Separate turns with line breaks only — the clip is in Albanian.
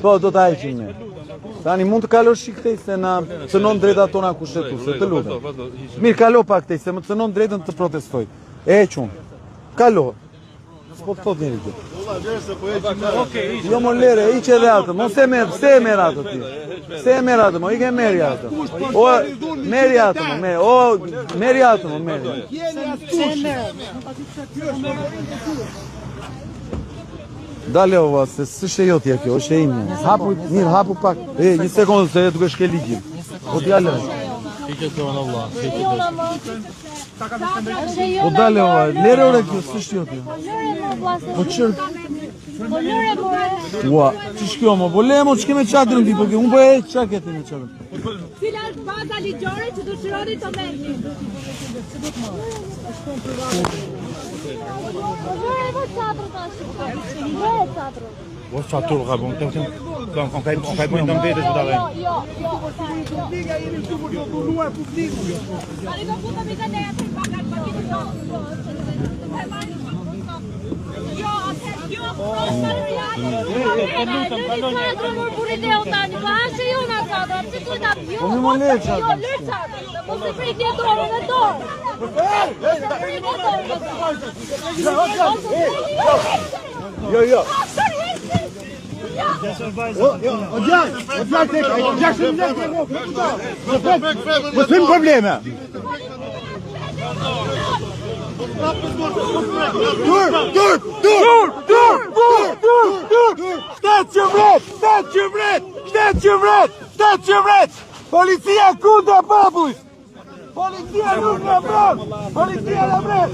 Po, do ta heqim ne. Tani mund të kalosh shik këtej se na cënon drejtat tona kushtetuese, të lutem. Mirë, kalo pak këtej se më cënon drejtën të protestoj. E hequn. Kalo. S'po të thot njëri këtë. Jo më lere, hiq edhe atë, mos e merr, pse e merr atë ti? Pse e merr atë, mo, i ke merri atë. O, merri atë, mo, merri. O, merri atë, mo, merri. Dale ova, se s'është e jotja kjo, është e imja. Hapu, mirë, hapu pak. E, një sekundë se duke shke ligjin. O djale. O dale ova, lere ore kjo, s'është jotja. Po qërë. Ua, që shkjo mo, po le mo, që keme qatërën ti, po kjo, unë po e qa këti me qatërën.
Cila është baza ligjore që dëshironi të merrni?
O çatur ka bon tem on ka bën ndëm vetes do ta vëmë.
Publika jeni këtu për të dhuruar publikun. Tani do futemi te ne atë pagat pakitë do. Jo, atë jo,
Jo.
Wat hun probleme? Dur! Stat që vret! Policia kundër popullit! Policia nuk na bron! Policia na bron!